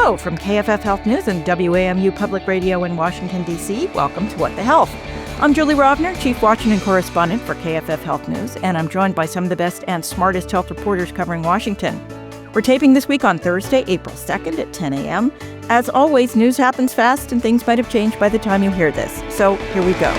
Hello from KFF Health News and WAMU Public Radio in Washington, D.C. Welcome to What the Health. I'm Julie Rovner, Chief Washington Correspondent for KFF Health News, and I'm joined by some of the best and smartest health reporters covering Washington. We're taping this week on Thursday, April 2nd at 10 a.m. As always, news happens fast and things might have changed by the time you hear this. So here we go.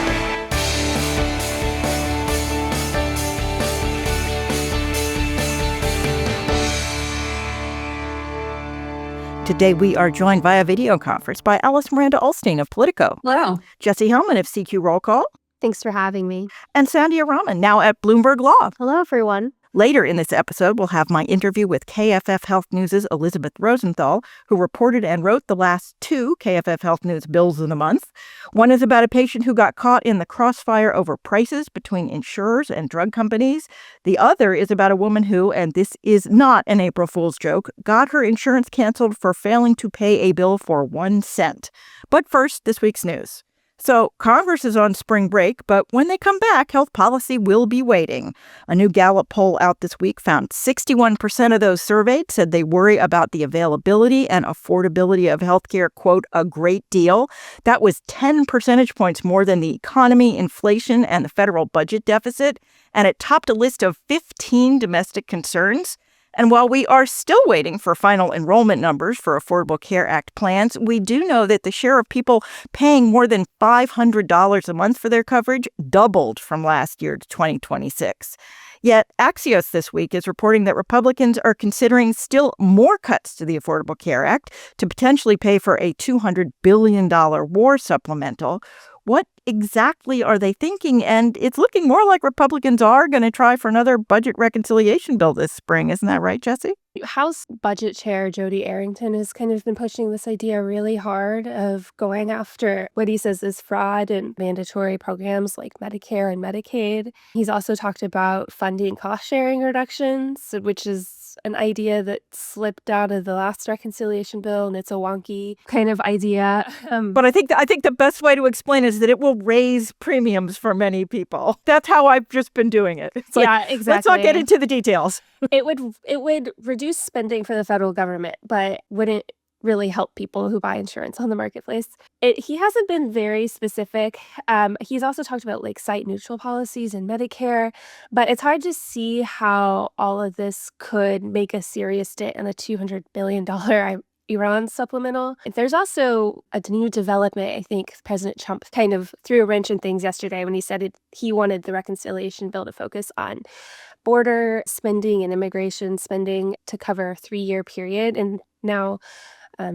Today, we are joined via video conference by Miranda Ollstein of Politico. Hello. Jessie Hellmann of CQ Roll Call. Thanks for having me. And Sandhya Raman, now at Bloomberg Law. Hello, everyone. Later in this episode, we'll have my interview with KFF Health News' Elisabeth Rosenthal, who reported and wrote the last two KFF Health News bills of the month. One is about a patient who got caught in the crossfire over prices between insurers and drug companies. The other is about a woman who, and this is not an April Fool's joke, got her insurance canceled for failing to pay a bill for 1 cent. But first, this week's news. So Congress is on spring break, but when they come back, health policy will be waiting. A new Gallup poll out this week found 61% of those surveyed said they worry about the availability and affordability of health care, quote, a great deal. That was 10 percentage points more than the economy, inflation, and the federal budget deficit, and it topped a list of 15 domestic concerns. And while we are still waiting for final enrollment numbers for Affordable Care Act plans, we do know that the share of people paying more than $500 a month for their coverage doubled from last year to 2026. Yet Axios this week is reporting that Republicans are considering still more cuts to the Affordable Care Act to potentially pay for a $200 billion war supplemental. What exactly are they thinking? And it's looking more like Republicans are going to try for another budget reconciliation bill this spring. Isn't that right, Jessie? House Budget Chair Jody Arrington has kind of been pushing this idea really hard of going after what he says is fraud in mandatory programs like Medicare and Medicaid. He's also talked about funding cost-sharing reductions, which is an idea that slipped out of the last reconciliation bill, and it's a wonky kind of idea. But I think the best way to explain it is that it will raise premiums for many people. That's how I've just been doing it. It's yeah, exactly. Let's not get into the details. It would reduce spending for the federal government, but wouldn't really help people who buy insurance on the marketplace. He hasn't been very specific. He's also talked about like site neutral policies in Medicare, but it's hard to see how all of this could make a serious dent on a $200 billion Iran supplemental. There's also a new development. I think President Trump kind of threw a wrench in things yesterday when he said he wanted the reconciliation bill to focus on border spending and immigration spending to cover a 3-year period. And now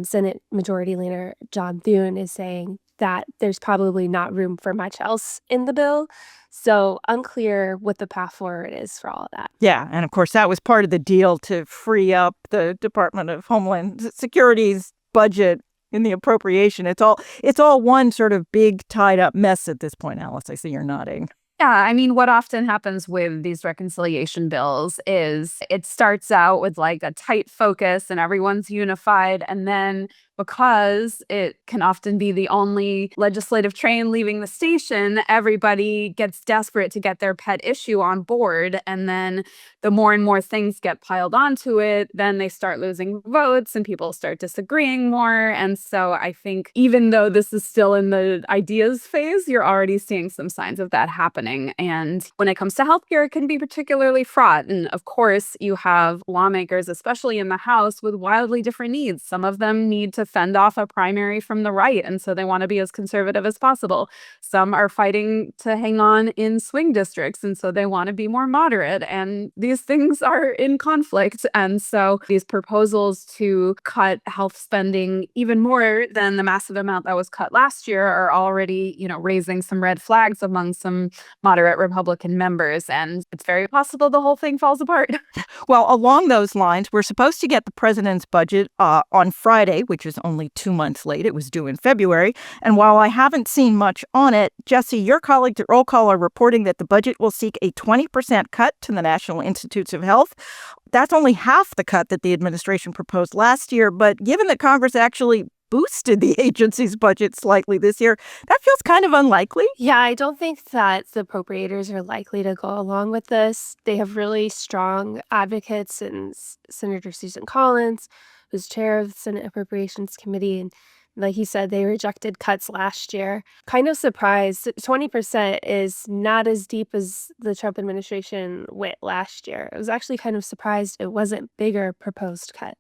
Senate Majority Leader John Thune is saying that there's probably not room for much else in the bill. So unclear what the path forward is for all of that. Yeah, and of course that was part of the deal to free up the Department of Homeland Security's budget in the appropriation. It's all one sort of big tied up mess at this point, Alice. I see you're nodding. Yeah, I mean, what often happens with these reconciliation bills is it starts out with like a tight focus and everyone's unified. And then because it can often be the only legislative train leaving the station, everybody gets desperate to get their pet issue on board. And then the more and more things get piled onto it, then they start losing votes and people start disagreeing more. And so I think even though this is still in the ideas phase, you're already seeing some signs of that happening. And when it comes to healthcare, it can be particularly fraught. And of course, you have lawmakers, especially in the House, with wildly different needs. Some of them need to fend off a primary from the right, and so they want to be as conservative as possible. Some are fighting to hang on in swing districts, and so they want to be more moderate. And these things are in conflict. And so these proposals to cut health spending even more than the massive amount that was cut last year are already, raising some red flags among some moderate Republican members. And it's very possible the whole thing falls apart. Well, along those lines, we're supposed to get the president's budget on Friday, which is only 2 months late. It was due in February. And while I haven't seen much on it, Jessie, your colleagues at Roll Call are reporting that the budget will seek a 20% cut to the National Institutes of Health. That's only half the cut that the administration proposed last year. But given that Congress actually boosted the agency's budget slightly this year, that feels kind of unlikely. Yeah, I don't think that the appropriators are likely to go along with this. They have really strong advocates in Senator Susan Collins, was chair of the Senate Appropriations Committee, and like he said, they rejected cuts last year. Kind of surprised. 20% is not as deep as the Trump administration went last year. I was actually kind of surprised it wasn't bigger proposed cut.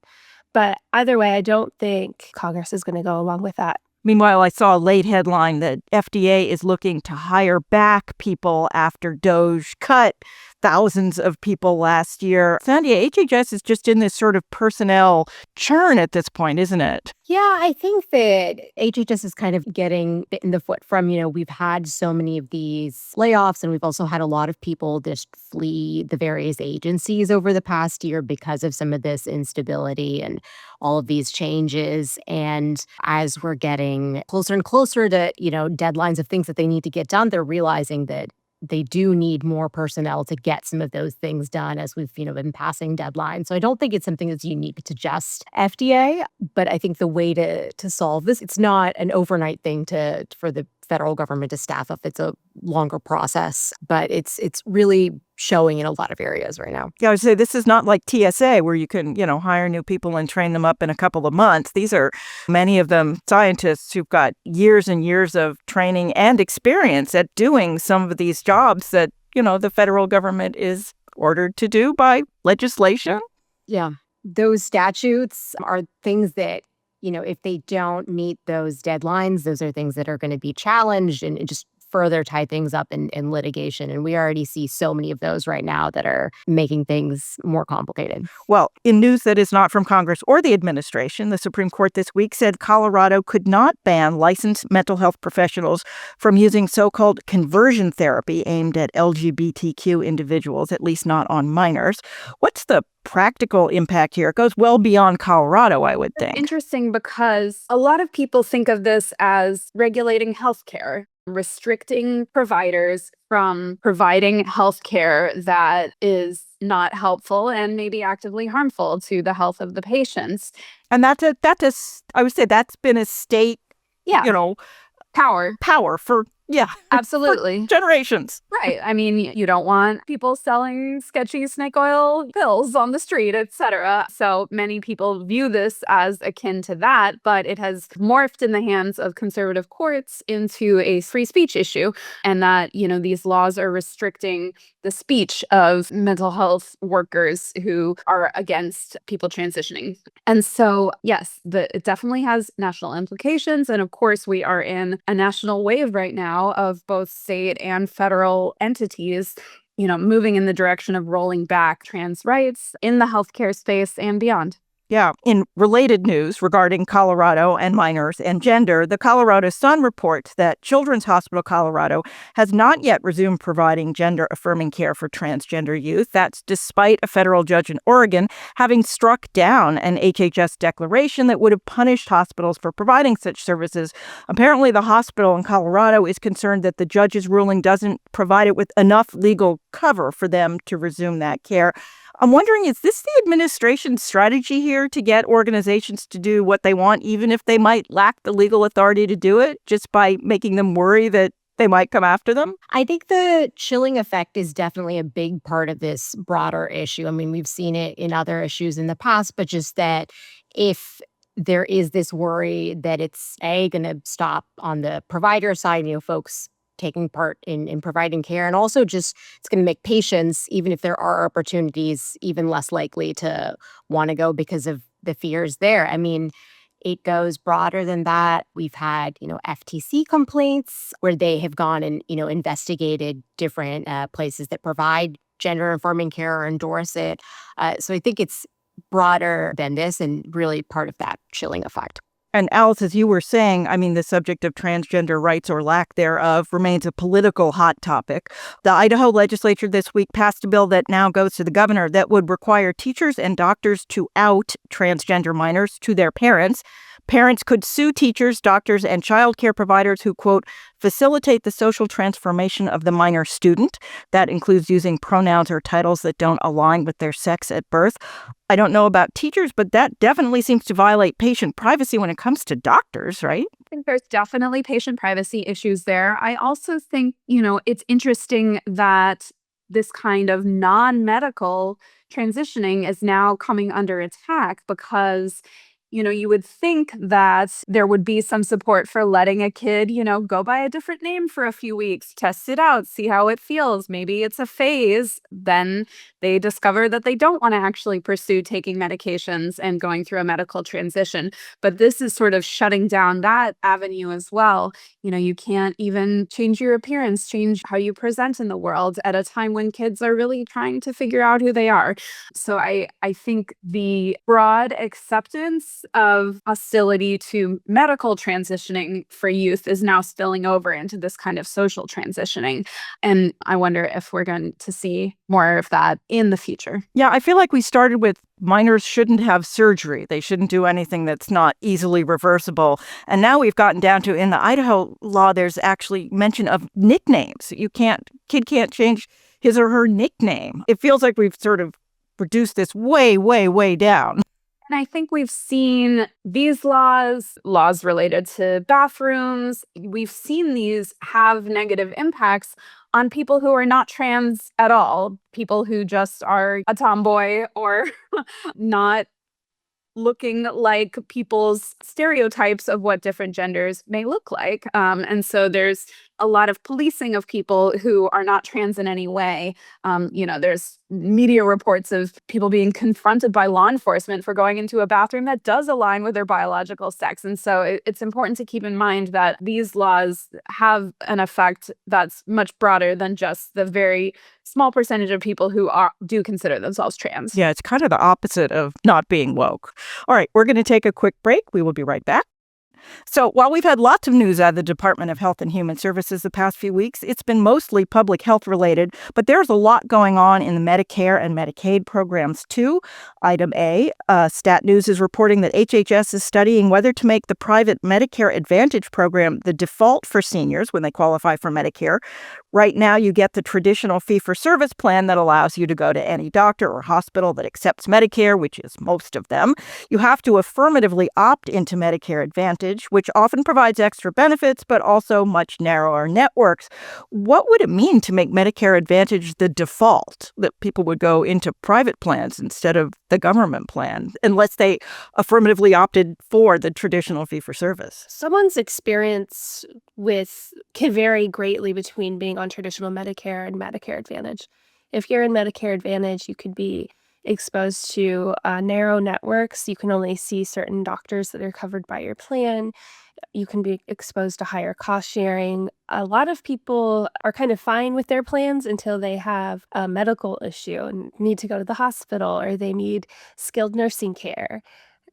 But either way, I don't think Congress is going to go along with that. Meanwhile, I saw a late headline that FDA is looking to hire back people after DOGE cut thousands of people last year. Sandhya, HHS is just in this sort of personnel churn at this point, isn't it? Yeah, I think that HHS is kind of getting bit in the foot from, we've had so many of these layoffs, and we've also had a lot of people just flee the various agencies over the past year because of some of this instability and all of these changes. And as we're getting closer and closer to, deadlines of things that they need to get done, they're realizing that they do need more personnel to get some of those things done as we've, been passing deadlines. So I don't think it's something that's unique to just FDA, but I think the way to solve this, it's not an overnight thing for the federal government to staff up. It's a longer process, but it's really showing in a lot of areas right now. Yeah, I would say this is not like TSA where you can, hire new people and train them up in a couple of months. These are many of them scientists who've got years and years of training and experience at doing some of these jobs that, the federal government is ordered to do by legislation. Yeah, those statutes are things that, if they don't meet those deadlines, those are things that are going to be challenged and just further tie things up in litigation. And we already see so many of those right now that are making things more complicated. Well, in news that is not from Congress or the administration, the Supreme Court this week said Colorado could not ban licensed mental health professionals from using so-called conversion therapy aimed at LGBTQ individuals, at least not on minors. What's the practical impact here? It goes well beyond Colorado, I would think. Interesting, because a lot of people think of this as regulating healthcare, restricting providers from providing healthcare that is not helpful and maybe actively harmful to the health of the patients. And I would say that's been a state, power for absolutely for generations. Right. I mean, you don't want people selling sketchy snake oil pills on the street, etc. So many people view this as akin to that, but it has morphed in the hands of conservative courts into a free speech issue, and that, these laws are restricting the speech of mental health workers who are against people transitioning. And so, yes, it definitely has national implications. And of course, we are in a national wave right now of both state and federal entities, moving in the direction of rolling back trans rights in the healthcare space and beyond. Yeah. In related news regarding Colorado and minors and gender, the Colorado Sun reports that Children's Hospital Colorado has not yet resumed providing gender-affirming care for transgender youth. That's despite a federal judge in Oregon having struck down an HHS declaration that would have punished hospitals for providing such services. Apparently, the hospital in Colorado is concerned that the judge's ruling doesn't provide it with enough legal cover for them to resume that care. I'm wondering, is this the administration's strategy here to get organizations to do what they want, even if they might lack the legal authority to do it, just by making them worry that they might come after them? I think the chilling effect is definitely a big part of this broader issue. I mean, we've seen it in other issues in the past, but just that if there is this worry that it's going to stop on the provider side, folks taking part in providing care, and also just it's going to make patients, even if there are opportunities, even less likely to want to go because of the fears there. I mean, it goes broader than that. We've had, FTC complaints where they have gone and, investigated different places that provide gender-affirming care or endorse it. So I think it's broader than this and really part of that chilling effect. And Alice, as you were saying, I mean, the subject of transgender rights or lack thereof remains a political hot topic. The Idaho legislature this week passed a bill that now goes to the governor that would require teachers and doctors to out transgender minors to their parents. Parents could sue teachers, doctors, and child care providers who, quote, facilitate the social transformation of the minor student. That includes using pronouns or titles that don't align with their sex at birth. I don't know about teachers, but that definitely seems to violate patient privacy when it comes to doctors, right? I think there's definitely patient privacy issues there. I also think, it's interesting that this kind of non-medical transitioning is now coming under attack because you would think that there would be some support for letting a kid, go by a different name for a few weeks, test it out, see how it feels. Maybe it's a phase. Then they discover that they don't want to actually pursue taking medications and going through a medical transition. But this is sort of shutting down that avenue as well. You can't even change your appearance, change how you present in the world at a time when kids are really trying to figure out who they are. So I think the broad acceptance of hostility to medical transitioning for youth is now spilling over into this kind of social transitioning. And I wonder if we're going to see more of that in the future. Yeah, I feel like we started with minors shouldn't have surgery. They shouldn't do anything that's not easily reversible. And now we've gotten down to, in the Idaho law, there's actually mention of nicknames. Kid can't change his or her nickname. It feels like we've sort of reduced this way, way, way down. And I think we've seen these laws related to bathrooms, we've seen these have negative impacts on people who are not trans at all, people who just are a tomboy or not looking like people's stereotypes of what different genders may look like. And so there's a lot of policing of people who are not trans in any way. There's media reports of people being confronted by law enforcement for going into a bathroom that does align with their biological sex. And so it's important to keep in mind that these laws have an effect that's much broader than just the very small percentage of people who do consider themselves trans. Yeah, it's kind of the opposite of not being woke. All right, we're going to take a quick break. We will be right back. So while we've had lots of news out of the Department of Health and Human Services the past few weeks, it's been mostly public health related, but there's a lot going on in the Medicare and Medicaid programs too. Item A, Stat News is reporting that HHS is studying whether to make the private Medicare Advantage program the default for seniors when they qualify for Medicare. Right now, you get the traditional fee-for-service plan that allows you to go to any doctor or hospital that accepts Medicare, which is most of them. You have to affirmatively opt into Medicare Advantage, which often provides extra benefits, but also much narrower networks. What would it mean to make Medicare Advantage the default, that people would go into private plans instead of the government plan, unless they affirmatively opted for the traditional fee-for-service? Someone's experience can vary greatly between being on traditional Medicare and Medicare Advantage. If you're in Medicare Advantage, you could be exposed to narrow networks. You can only see certain doctors that are covered by your plan. You can be exposed to higher cost sharing. A lot of people are kind of fine with their plans until they have a medical issue and need to go to the hospital, or they need skilled nursing care.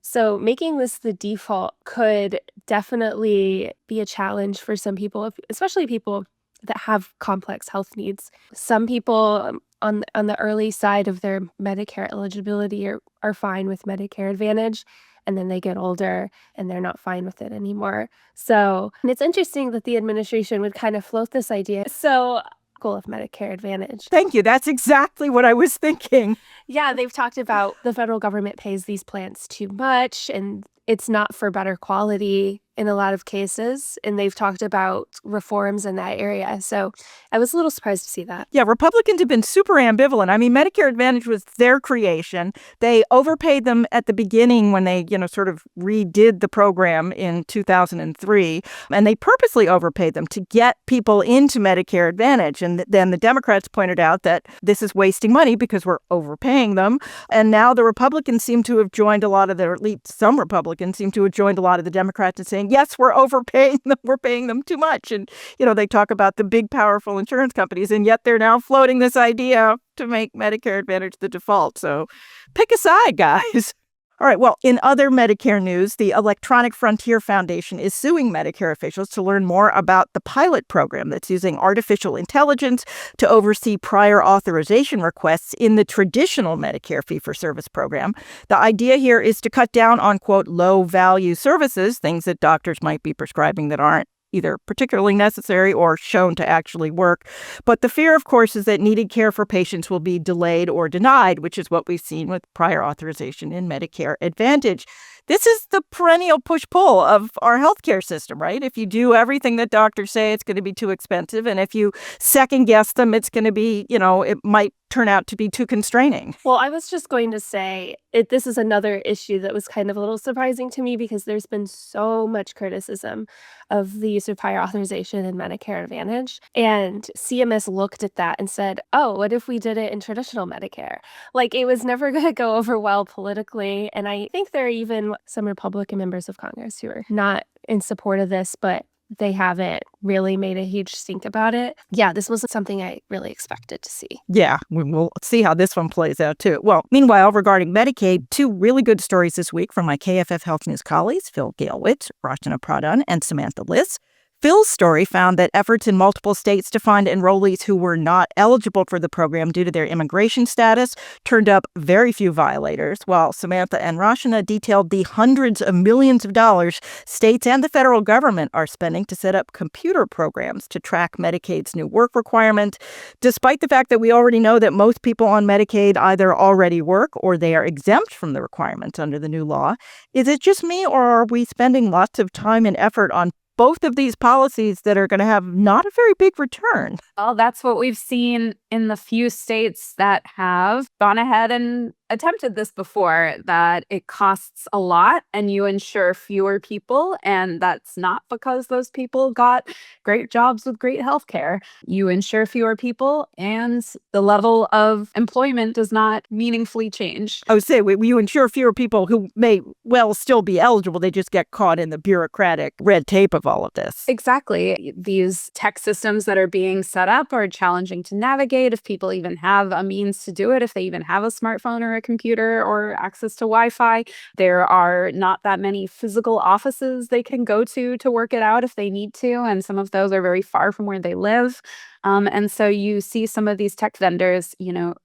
So making this the default could definitely be a challenge for some people, especially people that have complex health needs. Some people on the early side of their Medicare eligibility are fine with Medicare Advantage, and then they get older and they're not fine with it anymore. So it's interesting that the administration would kind of float this idea. So goal of Medicare Advantage. Thank you. That's exactly what I was thinking. Yeah, they've talked about the federal government pays these plans too much, and it's not for better quality in a lot of cases. And they've talked about reforms in that area. So I was a little surprised to see that. Yeah, Republicans have been super ambivalent. I mean, Medicare Advantage was their creation. They overpaid them at the beginning when they, sort of redid the program in 2003. And they purposely overpaid them to get people into Medicare Advantage. And then the Democrats pointed out that this is wasting money because we're overpaying them. And now the Republicans seem to have joined or at least some Republicans seem to have joined a lot of the Democrats in saying, yes, we're overpaying them. We're paying them too much. And, they talk about the big, powerful insurance companies, and yet they're now floating this idea to make Medicare Advantage the default. So pick a side, guys. All right. Well, in other Medicare news, the Electronic Frontier Foundation is suing Medicare officials to learn more about the pilot program that's using artificial intelligence to oversee prior authorization requests in the traditional Medicare fee-for-service program. The idea here is to cut down on, quote, low-value services, things that doctors might be prescribing that aren't either particularly necessary or shown to actually work. But the fear, of course, is that needed care for patients will be delayed or denied, which is what we've seen with prior authorization in Medicare Advantage. This is the perennial push-pull of our healthcare system, right? If you do everything that doctors say, it's going to be too expensive. And if you second guess them, it's going to be, it might turn out to be too constraining. Well, I was just going to say this is another issue that was kind of a little surprising to me because there's been so much criticism of the use of prior authorization in Medicare Advantage. And CMS looked at that and said, oh, what if we did it in traditional Medicare? Like, it was never going to go over well politically. And I think there are even some Republican members of Congress who are not in support of this, but they haven't really made a huge stink about it. Yeah, this wasn't something I really expected to see. Yeah, we'll see how this one plays out, too. Well, meanwhile, regarding Medicaid, two really good stories this week from my KFF Health News colleagues, Phil Galewitz, Rachana Pradhan, and Samantha Liss. Phil's story found that efforts in multiple states to find enrollees who were not eligible for the program due to their immigration status turned up very few violators, while Samantha and Rachana detailed the hundreds of millions of dollars states and the federal government are spending to set up computer programs to track Medicaid's new work requirement, despite the fact that we already know that most people on Medicaid either already work or they are exempt from the requirements under the new law. Is it just me, or are we spending lots of time and effort on both of these policies that are going to have not a very big return? Well, that's what we've seen in the few states that have gone ahead and attempted this before, that it costs a lot and you insure fewer people. And that's not because those people got great jobs with great health care. You insure fewer people and the level of employment does not meaningfully change. I would say you insure fewer people who may well still be eligible. They just get caught in the bureaucratic red tape of all of this. Exactly. These tech systems that are being set up are challenging to navigate if people even have a means to do it, if they even have a smartphone or a computer or access to Wi-Fi. There are not that many physical offices they can go to work it out if they need to, and some of those are very far from where they live. And so you see some of these tech vendors,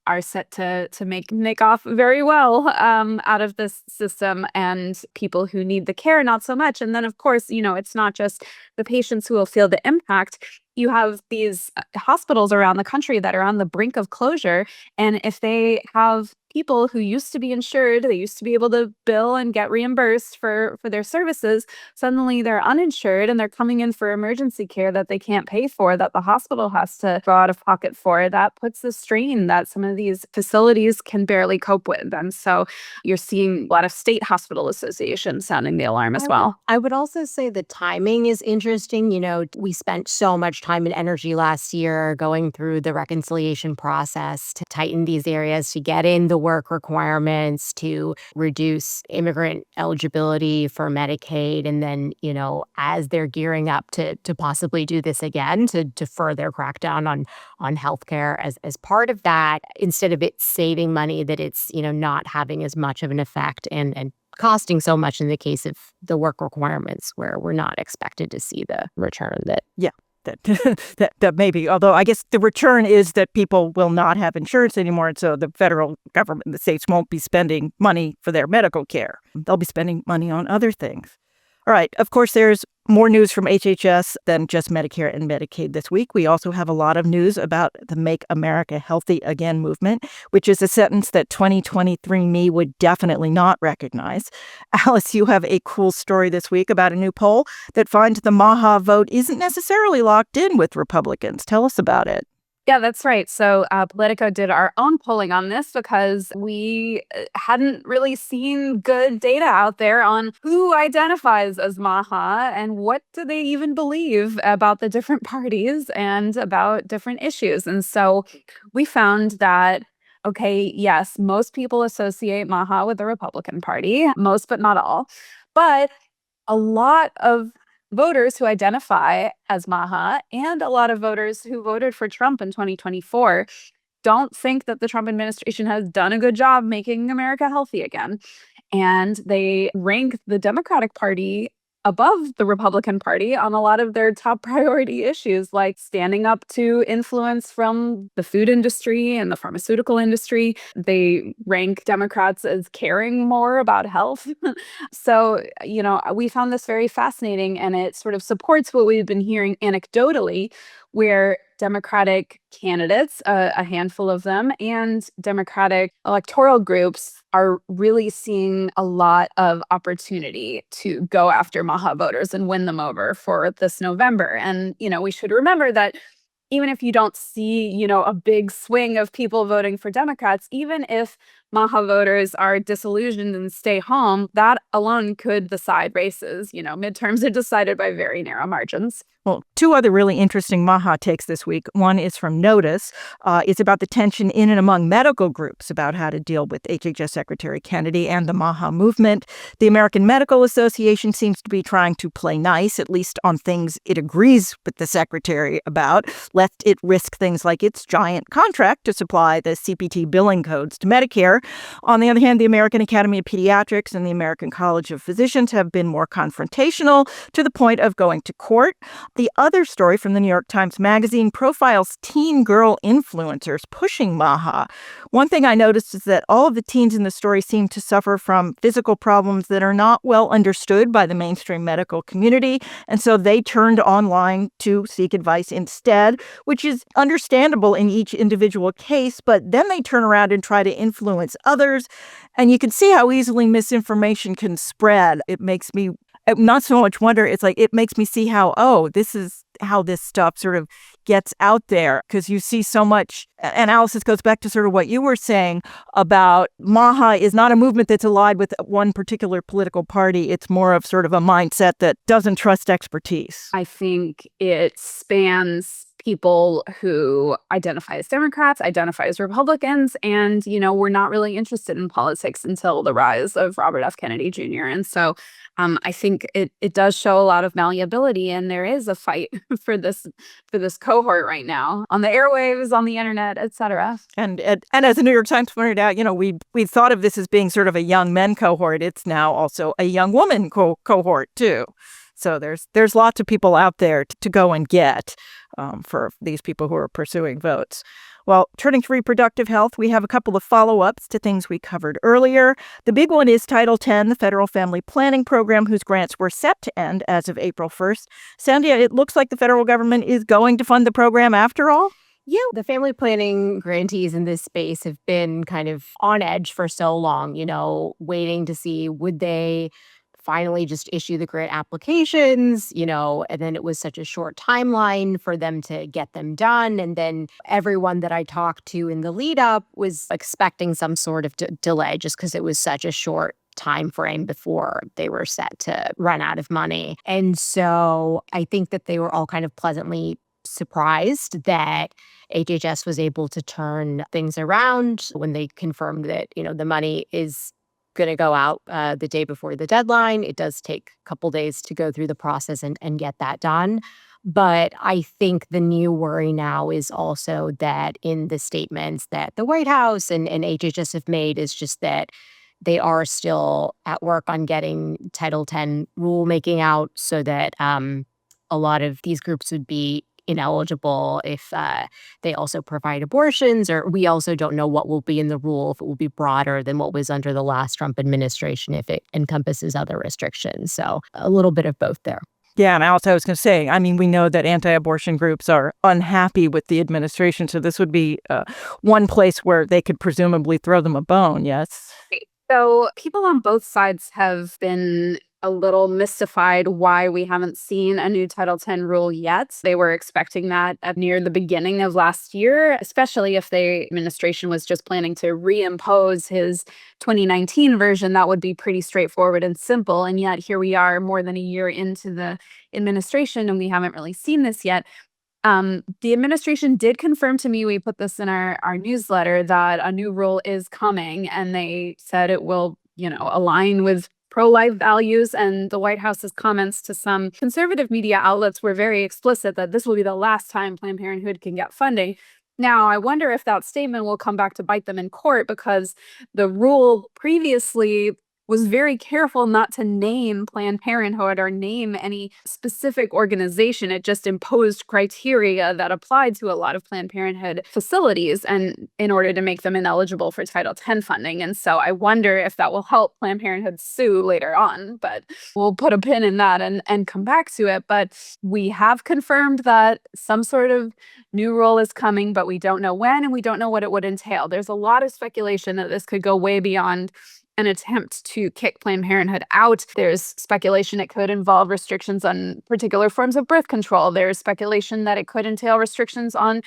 are set to make off very well out of this system, and people who need the care, not so much. And then, of course, it's not just the patients who will feel the impact. You have these hospitals around the country that are on the brink of closure. And if they have people who used to be insured, they used to be able to bill and get reimbursed for their services, suddenly they're uninsured and they're coming in for emergency care that they can't pay for, that the hospital has to go out of pocket for. That puts the strain that some of these facilities can barely cope with. And so you're seeing a lot of state hospital associations sounding the alarm as well. I would also say the timing is interesting. We spent so much time and energy last year going through the reconciliation process to tighten these areas, to get in the work requirements, to reduce immigrant eligibility for Medicaid. And then, as they're gearing up to possibly do this again, to further crack down on healthcare as part of that, instead of it saving money, that it's, not having as much of an effect and costing so much in the case of the work requirements, where we're not expected to see the return that. Yeah. That maybe, although I guess the return is that people will not have insurance anymore. And so the federal government, the states won't be spending money for their medical care. They'll be spending money on other things. All right. Of course, there's more news from HHS than just Medicare and Medicaid this week. We also have a lot of news about the Make America Healthy Again movement, which is a sentence that 2023 me would definitely not recognize. Alice, you have a cool story this week about a new poll that finds the MAHA vote isn't necessarily locked in with Republicans. Tell us about it. Yeah, that's right. So Politico did our own polling on this because we hadn't really seen good data out there on who identifies as MAHA and what do they even believe about the different parties and about different issues. And so we found that, okay, yes, most people associate MAHA with the Republican Party, most but not all. But a lot of voters who identify as MAHA and a lot of voters who voted for Trump in 2024 don't think that the Trump administration has done a good job making America healthy again. And they rank the Democratic Party above the Republican Party on a lot of their top priority issues, like standing up to influence from the food industry and the pharmaceutical industry. They rank Democrats as caring more about health. So, we found this very fascinating, and it sort of supports what we've been hearing anecdotally, where Democratic candidates, a handful of them, and Democratic electoral groups are really seeing a lot of opportunity to go after MAHA voters and win them over for this November. And, we should remember that even if you don't see, a big swing of people voting for Democrats, even if MAHA voters are disillusioned and stay home, that alone could decide races. Midterms are decided by very narrow margins. Well, two other really interesting MAHA takes this week. One is from Notice. It's about the tension in and among medical groups about how to deal with HHS Secretary Kennedy and the MAHA movement. The American Medical Association seems to be trying to play nice, at least on things it agrees with the secretary about, lest it risk things like its giant contract to supply the CPT billing codes to Medicare. On the other hand, the American Academy of Pediatrics and the American College of Physicians have been more confrontational to the point of going to court. The other story from the New York Times Magazine profiles teen girl influencers pushing MAHA. One thing I noticed is that all of the teens in the story seem to suffer from physical problems that are not well understood by the mainstream medical community, and so they turned online to seek advice instead, which is understandable in each individual case, but then they turn around and try to influence others, and you can see how easily misinformation can spread. It makes me not so much wonder, it's like it makes me see how, this is how this stuff sort of gets out there, because you see so much. And Alice, this goes back to sort of what you were saying about MAHA is not a movement that's allied with one particular political party. It's more of sort of a mindset that doesn't trust expertise. I think it spans people who identify as Democrats, identify as Republicans, and, were not really interested in politics until the rise of Robert F. Kennedy Jr. And so I think it does show a lot of malleability, and there is a fight for this cohort right now on the airwaves, on the internet, et cetera. And as the New York Times pointed out, we thought of this as being sort of a young men cohort. It's now also a young woman cohort too. So there's lots of people out there to go and get for these people who are pursuing votes. Well, turning to reproductive health, we have a couple of follow-ups to things we covered earlier. The big one is Title X, the federal family planning program, whose grants were set to end as of April 1st. Sandhya, it looks like the federal government is going to fund the program after all? Yeah, the family planning grantees in this space have been kind of on edge for so long, waiting to see would they finally just issue the grant applications, and then it was such a short timeline for them to get them done. And then everyone that I talked to in the lead up was expecting some sort of delay just because it was such a short time frame before they were set to run out of money. And so I think that they were all kind of pleasantly surprised that HHS was able to turn things around when they confirmed that, the money is going to go out the day before the deadline. It does take a couple days to go through the process and get that done. But I think the new worry now is also that in the statements that the White House and HHS have made is just that they are still at work on getting Title X rulemaking out so that a lot of these groups would be ineligible if they also provide abortions, or we also don't know what will be in the rule, if it will be broader than what was under the last Trump administration, if it encompasses other restrictions. So a little bit of both there. Yeah, and also I was going to say, we know that anti-abortion groups are unhappy with the administration, so this would be one place where they could presumably throw them a bone, yes? So people on both sides have been a little mystified why we haven't seen a new Title X rule yet. They were expecting that near the beginning of last year, especially if the administration was just planning to reimpose his 2019 version. That would be pretty straightforward and simple. And yet here we are more than a year into the administration, and we haven't really seen this yet. The administration did confirm to me, we put this in our newsletter, that a new rule is coming, and they said it will, align with pro-life values. And the White House's comments to some conservative media outlets were very explicit that this will be the last time Planned Parenthood can get funding. Now, I wonder if that statement will come back to bite them in court, because the rule previously was very careful not to name Planned Parenthood or name any specific organization. It just imposed criteria that applied to a lot of Planned Parenthood facilities and in order to make them ineligible for Title X funding. And so I wonder if that will help Planned Parenthood sue later on, but we'll put a pin in that and come back to it. But we have confirmed that some sort of new rule is coming, but we don't know when and we don't know what it would entail. There's a lot of speculation that this could go way beyond an attempt to kick Planned Parenthood out. There's speculation it could involve restrictions on particular forms of birth control. There's speculation that it could entail restrictions on,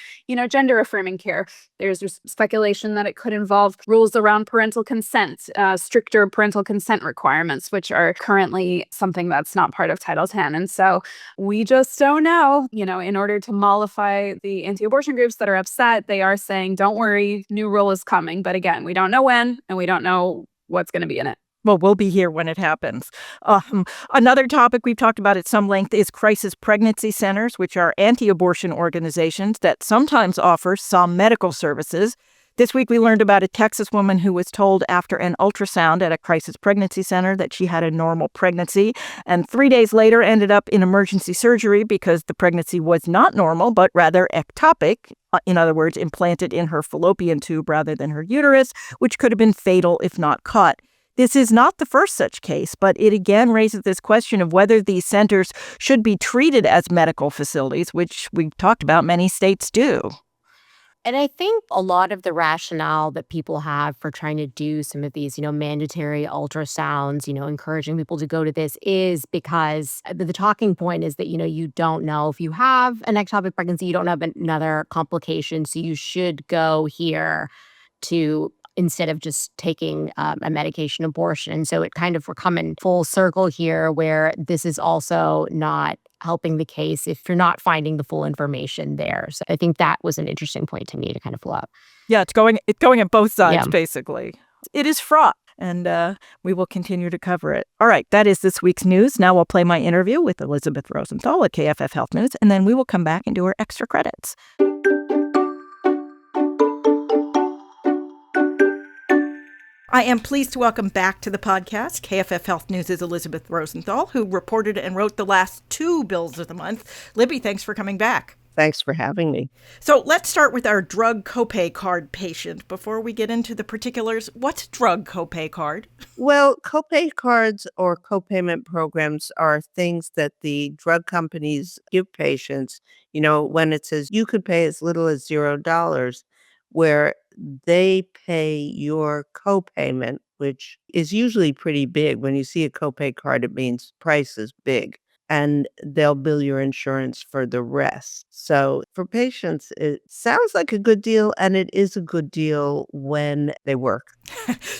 gender affirming care. There's speculation that it could involve rules around parental consent, stricter parental consent requirements, which are currently something that's not part of Title X. And so we just don't know. In order to mollify the anti-abortion groups that are upset, they are saying, don't worry, new rule is coming. But again, we don't know when, and we don't know what's going to be in it. Well, we'll be here when it happens. Another topic we've talked about at some length is crisis pregnancy centers, which are anti-abortion organizations that sometimes offer some medical services. This week, we learned about a Texas woman who was told after an ultrasound at a crisis pregnancy center that she had a normal pregnancy, and 3 days later ended up in emergency surgery because the pregnancy was not normal, but rather ectopic. In other words, implanted in her fallopian tube rather than her uterus, which could have been fatal if not caught. This is not the first such case, but it again raises this question of whether these centers should be treated as medical facilities, which we've talked about many states do. And I think a lot of the rationale that people have for trying to do some of these, mandatory ultrasounds, encouraging people to go to this is because the talking point is that, you don't know if you have an ectopic pregnancy, you don't have another complication. So you should go here to instead of just taking a medication abortion. So it kind of we're coming full circle here where this is also not helping the case if you're not finding the full information there. So I think that was an interesting point to me to kind of pull up. Yeah, it's going at both sides, basically. It is fraught, and we will continue to cover it. All right, that is this week's news. Now we'll play my interview with Elisabeth Rosenthal at KFF Health News, and then we will come back and do our extra credits. I am pleased to welcome back to the podcast KFF Health News' Elisabeth Rosenthal, who reported and wrote the last 2 bills of the month. Libby, thanks for coming back. Thanks for having me. So let's start with our drug copay card patient. Before we get into the particulars, what's drug copay card? Well, copay cards or copayment programs are things that the drug companies give patients, when it says you could pay as little as $0, where they pay your copayment, which is usually pretty big. When you see a copay card, it means price is big. And they'll bill your insurance for the rest. So for patients, it sounds like a good deal, and it is a good deal when they work.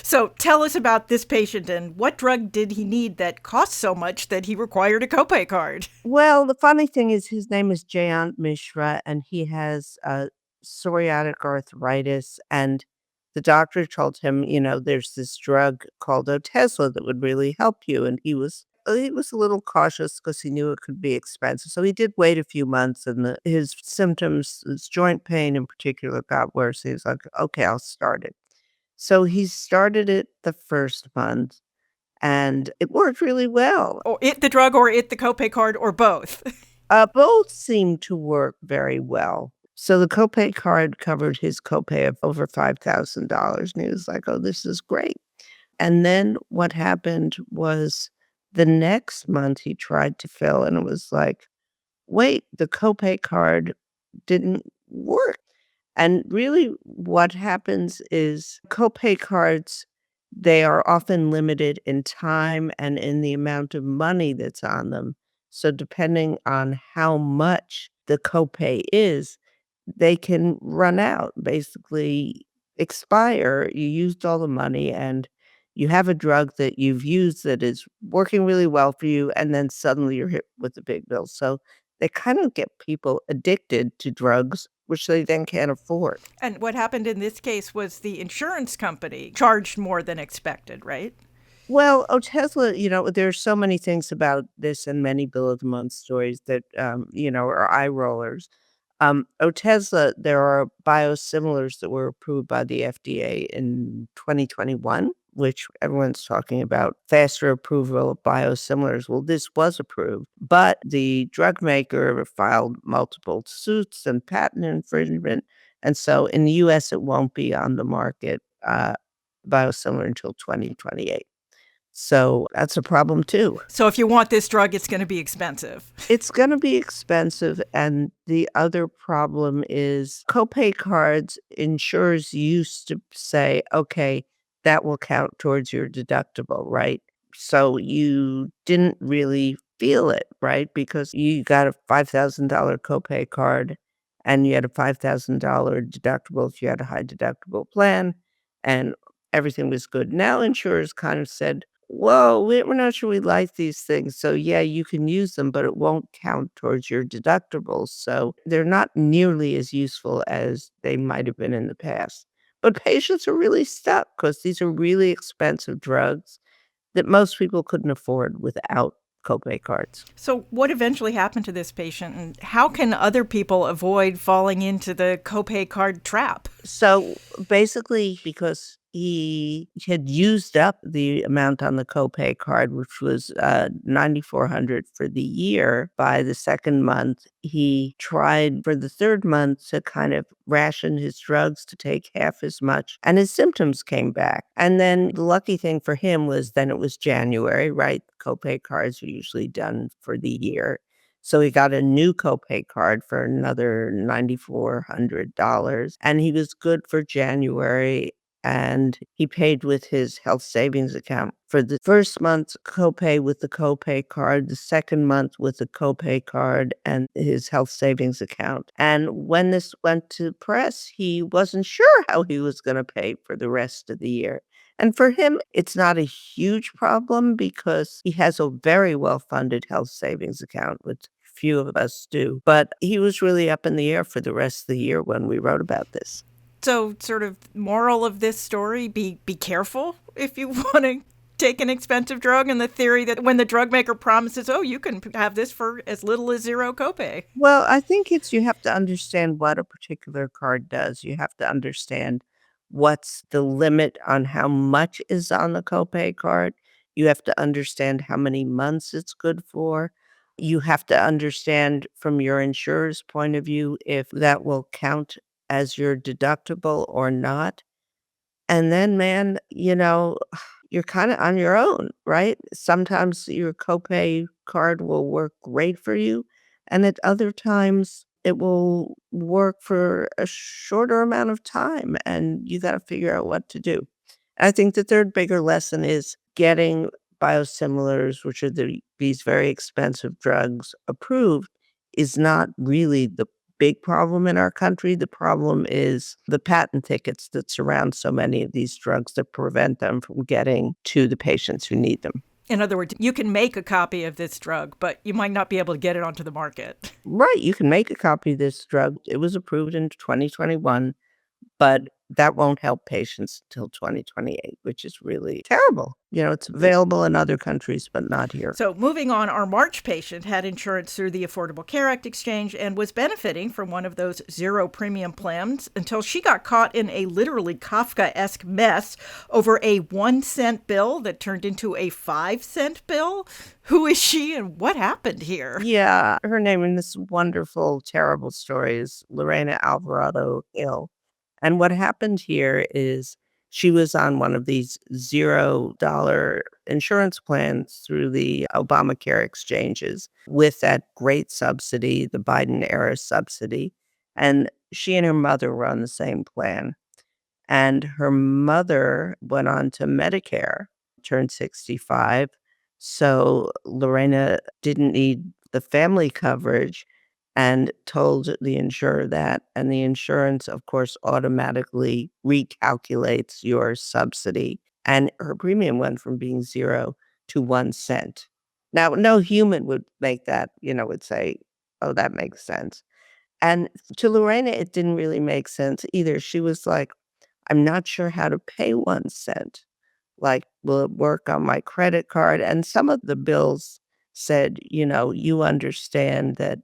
So tell us about this patient and what drug did he need that cost so much that he required a copay card? Well, the funny thing is his name is Jayant Mishra, and he has psoriatic arthritis, and the doctor told him, there's this drug called Otezla that would really help you, and he was a little cautious because he knew it could be expensive. So he did wait a few months, and his symptoms, his joint pain in particular, got worse. He was like, okay, I'll start it. So he started it the first month, and it worked really well. Or the drug or the copay card or both? Both seemed to work very well. So the copay card covered his copay of over $5,000, and he was like, oh, this is great. And then what happened was the next month he tried to fill, and it was like, wait, the copay card didn't work. And really what happens is copay cards, they are often limited in time and in the amount of money that's on them. So depending on how much the copay is, they can run out, basically expire. You used all the money and you have a drug that you've used that is working really well for you, and then suddenly you're hit with a big bill. So they kind of get people addicted to drugs, which they then can't afford. And what happened in this case was the insurance company charged more than expected, right? Well, Otezla, there's so many things about this and many bill of the month stories that, are eye rollers. Otezla, there are biosimilars that were approved by the FDA in 2021, which everyone's talking about, faster approval of biosimilars. Well, this was approved, but the drug maker filed multiple suits and patent infringement. And so in the US, it won't be on the market, biosimilar until 2028. So that's a problem too. So if you want this drug, it's going to be expensive. It's going to be expensive. And the other problem is copay cards. Insurers used to say, okay, that will count towards your deductible, right? So you didn't really feel it, right? Because you got a $5,000 copay card and you had a $5,000 deductible if you had a high deductible plan, and everything was good. Now insurers kind of said, whoa, we're not sure we like these things. So, yeah, you can use them, but it won't count towards your deductibles. So they're not nearly as useful as they might have been in the past. But patients are really stuck because these are really expensive drugs that most people couldn't afford without copay cards. So what eventually happened to this patient, and how can other people avoid falling into the copay card trap? So basically, because he had used up the amount on the copay card, which was $9,400 for the year, by the second month, he tried for the third month to kind of ration his drugs to take half as much, and his symptoms came back. And then the lucky thing for him was then it was January, right? Copay cards are usually done for the year. So he got a new copay card for another $9,400, and he was good for January. And he paid with his health savings account for the first month's copay with the copay card, the second month with the copay card and his health savings account. And when this went to press, he wasn't sure how he was going to pay for the rest of the year. And for him, it's not a huge problem because he has a very well-funded health savings account, which few of us do. But he was really up in the air for the rest of the year when we wrote about this. So sort of moral of this story, be careful if you want to take an expensive drug, and the theory that when the drug maker promises, oh, you can have this for as little as zero copay. Well, I think you have to understand what a particular card does. You have to understand what's the limit on how much is on the copay card. You have to understand how many months it's good for. You have to understand from your insurer's point of view if that will count as your deductible or not. And then, man, you're kind of on your own, right? Sometimes your copay card will work great for you, and at other times it will work for a shorter amount of time, and you got to figure out what to do. I think the third bigger lesson is getting biosimilars, which are these very expensive drugs, approved is not really the big problem in our country. The problem is the patent tickets that surround so many of these drugs that prevent them from getting to the patients who need them. In other words, you can make a copy of this drug, but you might not be able to get it onto the market. Right. You can make a copy of this drug. It was approved in 2021, but that won't help patients till 2028, which is really terrible. It's available in other countries, but not here. So moving on, our March patient had insurance through the Affordable Care Act exchange and was benefiting from one of those zero premium plans until she got caught in a literally Kafka-esque mess over a 1-cent bill that turned into a 5-cent bill. Who is she and what happened here? Yeah, her name in this wonderful, terrible story is Lorena Alvarado Hill. And what happened here is she was on one of these $0 insurance plans through the Obamacare exchanges with that great subsidy, the Biden era subsidy. And she and her mother were on the same plan. And her mother went on to Medicare, turned 65. So Lorena didn't need the family coverage and told the insurer that. And the insurance, of course, automatically recalculates your subsidy. And her premium went from being 0 to 1 cent. Now, no human would make that, would say, oh, that makes sense. And to Lorena, it didn't really make sense either. She was like, I'm not sure how to pay 1 cent. Like, will it work on my credit card? And some of the bills said, you understand that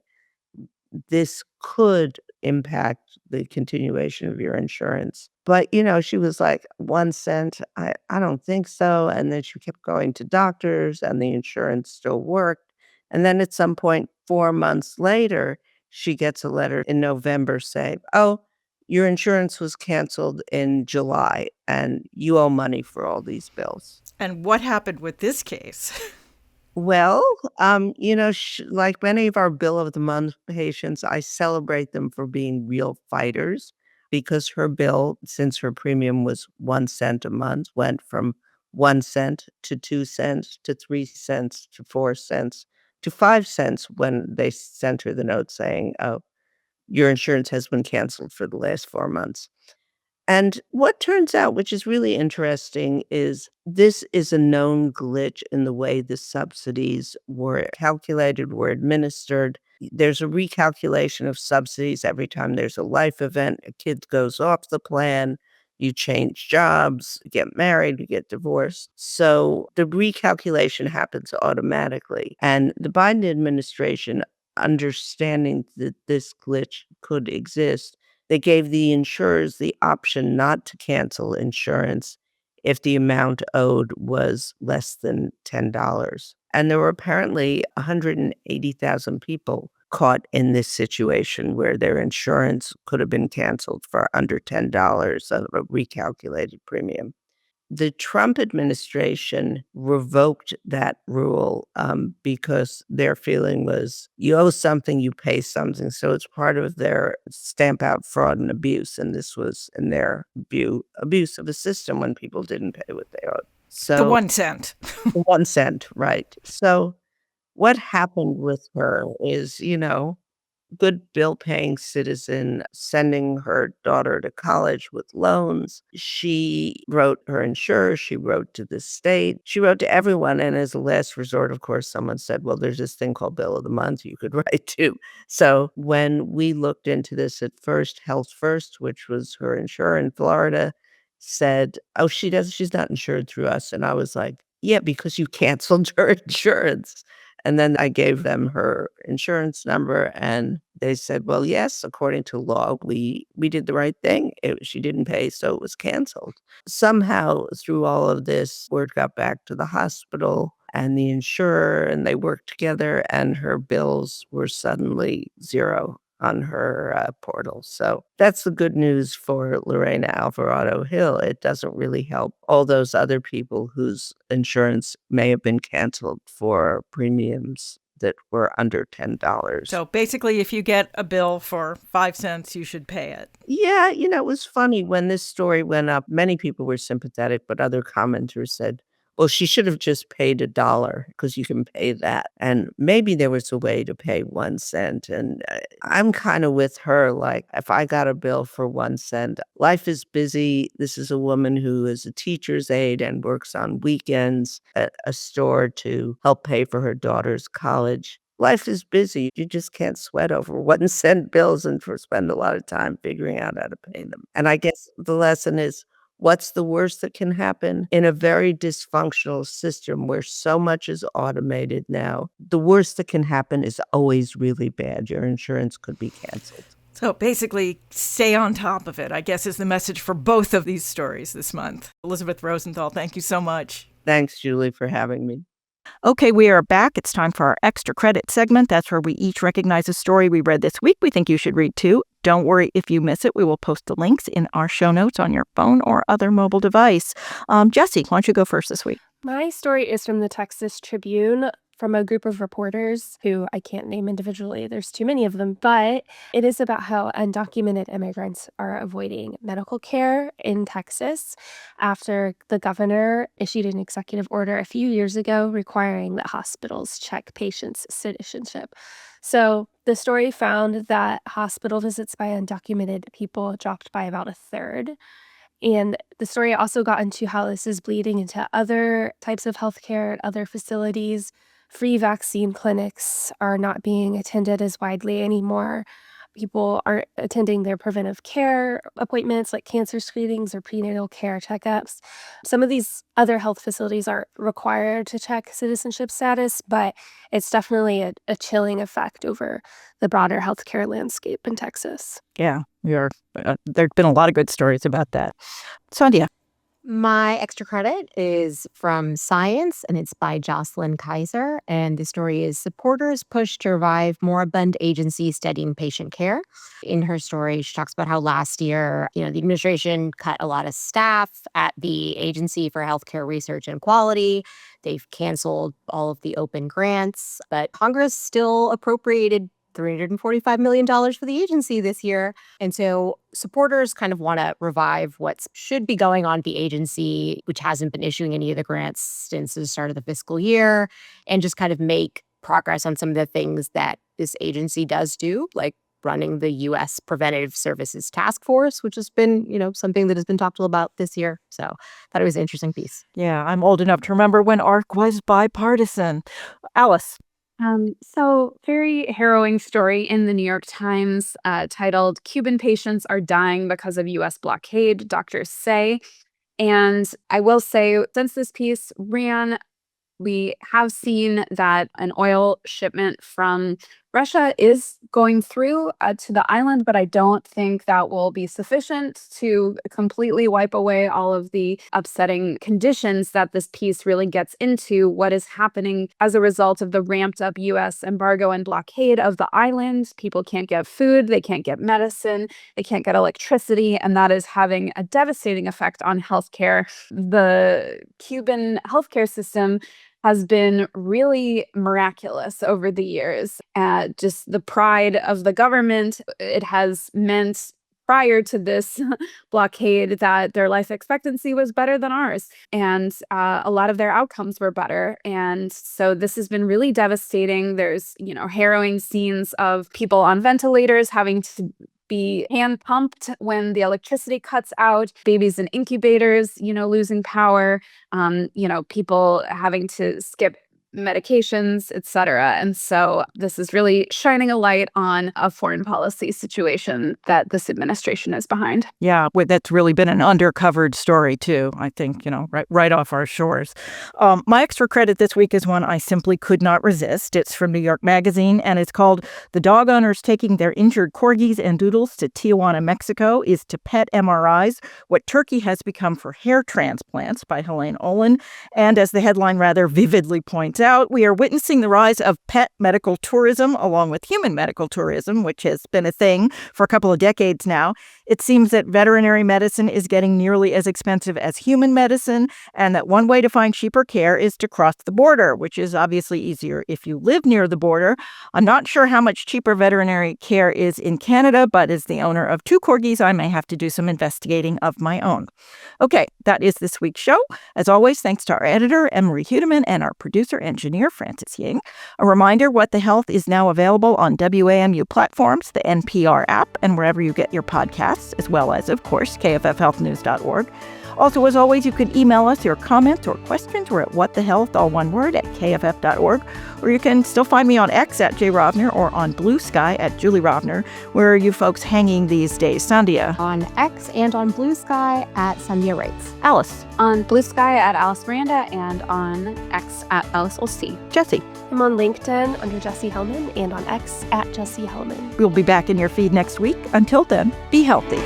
this could impact the continuation of your insurance. But, she was like, 1 cent, I don't think so. And then she kept going to doctors and the insurance still worked. And then at some point, 4 months later, she gets a letter in November saying, oh, your insurance was canceled in July and you owe money for all these bills. And what happened with this case? Well, like many of our Bill of the Month patients, I celebrate them for being real fighters because her bill, since her premium was 1 cent a month, went from 1 cent to 2 cents to 3 cents to 4 cents to 5 cents when they sent her the note saying, oh, your insurance has been canceled for the last 4 months. And what turns out, which is really interesting, is this is a known glitch in the way the subsidies were calculated, were administered. There's a recalculation of subsidies every time there's a life event, a kid goes off the plan, you change jobs, you get married, you get divorced. So the recalculation happens automatically. And the Biden administration, understanding that this glitch could exist, they gave the insurers the option not to cancel insurance if the amount owed was less than $10. And there were apparently 180,000 people caught in this situation where their insurance could have been canceled for under $10 of a recalculated premium. The Trump administration revoked that rule because their feeling was you owe something, you pay something. So it's part of their stamp out fraud and abuse. And this was, in their view, abuse of the system when people didn't pay what they owed. So The 1 cent. 1 cent, right. So what happened with her is, good bill-paying citizen sending her daughter to college with loans. She wrote her insurer, she wrote to the state, she wrote to everyone, and as a last resort, of course, someone said, well, there's this thing called Bill of the Month you could write to. So when we looked into this at first, Health First, which was her insurer in Florida, said, oh, she's not insured through us. And I was like, yeah, because you canceled her insurance. And then I gave them her insurance number and they said, well, yes, according to law, we did the right thing. She didn't pay, so it was canceled. Somehow through all of this, word got back to the hospital and the insurer, and they worked together and her bills were suddenly zero on her portal. So that's the good news for Lorena Alvarado Hill. It doesn't really help all those other people whose insurance may have been canceled for premiums that were under $10. So basically, if you get a bill for 5 cents, you should pay it. Yeah, it was funny when this story went up, many people were sympathetic, but other commenters said, well, she should have just paid $1 because you can pay that. And maybe there was a way to pay 1 cent. And I'm kind of with her. Like, if I got a bill for 1 cent, life is busy. This is a woman who is a teacher's aide and works on weekends at a store to help pay for her daughter's college. Life is busy. You just can't sweat over 1 cent bills and spend a lot of time figuring out how to pay them. And I guess the lesson is, what's the worst that can happen in a very dysfunctional system where so much is automated now? The worst that can happen is always really bad. Your insurance could be canceled. So basically, stay on top of it, I guess, is the message for both of these stories this month. Elisabeth Rosenthal, thank you so much. Thanks, Julie, for having me. Okay, we are back. It's time for our extra credit segment. That's where we each recognize a story we read this week we think you should read too. Don't worry if you miss it. We will post the links in our show notes on your phone or other mobile device. Jessie, why don't you go first this week? My story is from the Texas Tribune, from a group of reporters who I can't name individually. There's too many of them, but it is about how undocumented immigrants are avoiding medical care in Texas after the governor issued an executive order a few years ago requiring that hospitals check patients' citizenship. So the story found that hospital visits by undocumented people dropped by about a third. And the story also got into how this is bleeding into other types of healthcare at other facilities. Free vaccine clinics are not being attended as widely anymore. People aren't attending their preventive care appointments like cancer screenings or prenatal care checkups. Some of these other health facilities aren't required to check citizenship status, but it's definitely a chilling effect over the broader healthcare landscape in Texas. Yeah, there's been a lot of good stories about that. Sandhya. My extra credit is from Science, and it's by Jocelyn Kaiser. And the story is Supporters Push to Revive Moribund Agency Studying Patient Care. In her story, she talks about how last year, the administration cut a lot of staff at the Agency for Healthcare Research and Quality. They've canceled all of the open grants, but Congress still appropriated $345 million for the agency this year. And so supporters kind of want to revive what should be going on at the agency, which hasn't been issuing any of the grants since the start of the fiscal year, and just kind of make progress on some of the things that this agency does do, like running the U.S. Preventive Services Task Force, which has been, something that has been talked about this year. So I thought it was an interesting piece. Yeah, I'm old enough to remember when ARC was bipartisan. Alice. So very harrowing story in the New York Times titled "Cuban Patients Are Dying Because of U.S. Blockade, Doctors Say." And I will say, since this piece ran, we have seen that an oil shipment from Russia is going through to the island, but I don't think that will be sufficient to completely wipe away all of the upsetting conditions that this piece really gets into what is happening as a result of the ramped up U.S. embargo and blockade of the island. People can't get food, they can't get medicine, they can't get electricity, and that is having a devastating effect on healthcare. The Cuban healthcare system has been really miraculous over the years. Just the pride of the government, it has meant prior to this blockade that their life expectancy was better than ours. And a lot of their outcomes were better. And so this has been really devastating. There's, harrowing scenes of people on ventilators having to be hand pumped when the electricity cuts out, babies in incubators, losing power, people having to skip medications, etc. And so this is really shining a light on a foreign policy situation that this administration is behind. Yeah, that's really been an undercovered story too, I think, right off our shores. My extra credit this week is one I simply could not resist. It's from New York Magazine, and it's called "The Dog Owners Taking Their Injured Corgis and Doodles to Tijuana, Mexico is to Pet MRIs What Turkey Has Become for Hair Transplants" by Helene Olin. And as the headline rather vividly points out, we are witnessing the rise of pet medical tourism along with human medical tourism, which has been a thing for a couple of decades now. It seems that veterinary medicine is getting nearly as expensive as human medicine, and that one way to find cheaper care is to cross the border, which is obviously easier if you live near the border. I'm not sure how much cheaper veterinary care is in Canada, but as the owner of 2 corgis, I may have to do some investigating of my own. Okay, that is this week's show. As always, thanks to our editor, Emery Hudeman, and our producer-engineer, Francis Ying. A reminder, What the Health is now available on WAMU platforms, the NPR app, and wherever you get your podcasts, as well as, of course, kffhealthnews.org. Also, as always, you can email us your comments or questions. We're at whatthehealth, all one word, at kff.org. Or you can still find me on X at jrovner or on Blue Sky at Julie Rovner. Where are you folks hanging these days? Sandhya? On X and on Blue Sky at Sandhya Writes. Alice? On Blue Sky at Alice Miranda and on X at Alice Ollstein. Jessie? I'm on LinkedIn under Jessie Hellmann and on X at Jessie Hellmann. We'll be back in your feed next week. Until then, be healthy.